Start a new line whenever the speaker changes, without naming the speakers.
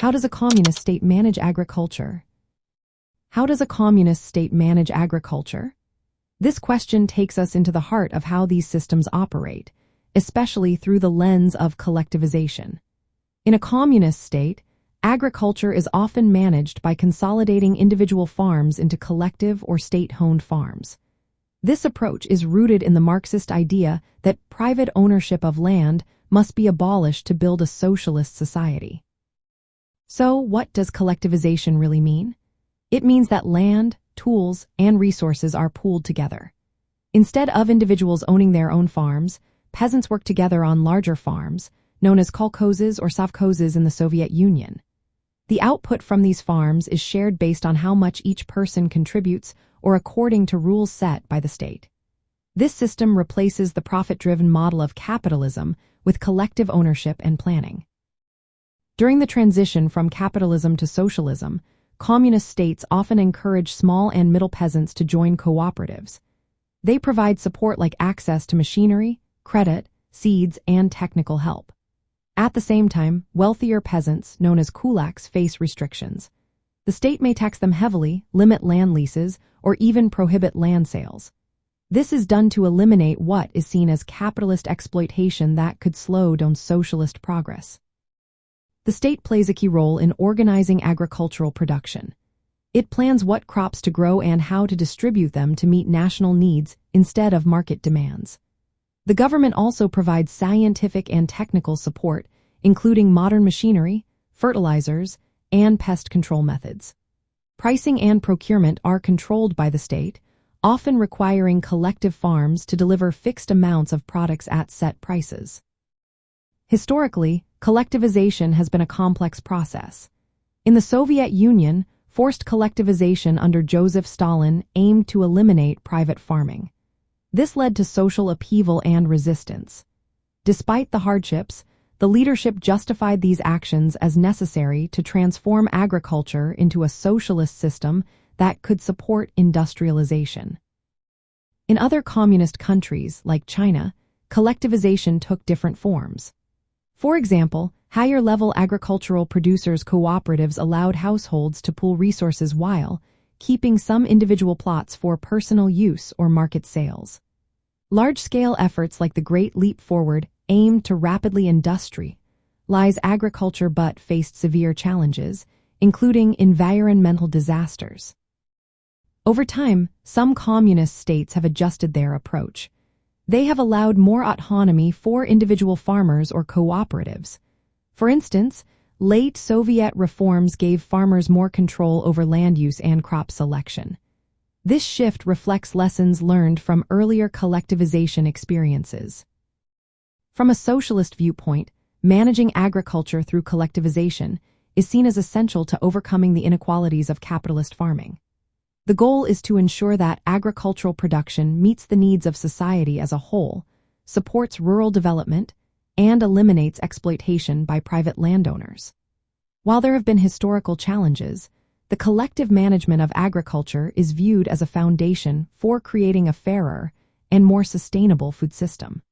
How does a communist state manage agriculture? How does a communist state manage agriculture? This question takes us into the heart of how these systems operate, especially through the lens of collectivization. In a communist state, agriculture is often managed by consolidating individual farms into collective or state-owned farms. This approach is rooted in the Marxist idea that private ownership of land must be abolished to build a socialist society. So, what does collectivization really mean? It means that land, tools, and resources are pooled together. Instead of individuals owning their own farms, peasants work together on larger farms, known as Kolkhozes or Sovkhozes in the Soviet Union. The output from these farms is shared based on how much each person contributes or according to rules set by the state. This system replaces the profit-driven model of capitalism with collective ownership and planning. During the transition from capitalism to socialism, communist states often encourage small and middle peasants to join cooperatives. They provide support like access to machinery, credit, seeds, and technical help. At the same time, wealthier peasants, known as kulaks, face restrictions. The state may tax them heavily, limit land leases, or even prohibit land sales. This is done to eliminate what is seen as capitalist exploitation that could slow down socialist progress. The state plays a key role in organizing agricultural production. It plans what crops to grow and how to distribute them to meet national needs instead of market demands. The government also provides scientific and technical support, including modern machinery, fertilizers, and pest control methods. Pricing and procurement are controlled by the state, often requiring collective farms to deliver fixed amounts of products at set prices. Historically, collectivization has been a complex process. In the Soviet Union, forced collectivization under Joseph Stalin aimed to eliminate private farming. This led to social upheaval and resistance. Despite the hardships, the leadership justified these actions as necessary to transform agriculture into a socialist system that could support industrialization. In other communist countries, like China, collectivization took different forms. For example, higher-level agricultural producers' cooperatives allowed households to pool resources while keeping some individual plots for personal use or market sales. Large-scale efforts like the Great Leap Forward aimed to rapidly industrialize agriculture but faced severe challenges, including environmental disasters. Over time, some communist states have adjusted their approach. They have allowed more autonomy for individual farmers or cooperatives. For instance, late Soviet reforms gave farmers more control over land use and crop selection. This shift reflects lessons learned from earlier collectivization experiences. From a socialist viewpoint, managing agriculture through collectivization is seen as essential to overcoming the inequalities of capitalist farming. The goal is to ensure that agricultural production meets the needs of society as a whole, supports rural development, and eliminates exploitation by private landowners. While there have been historical challenges, the collective management of agriculture is viewed as a foundation for creating a fairer and more sustainable food system.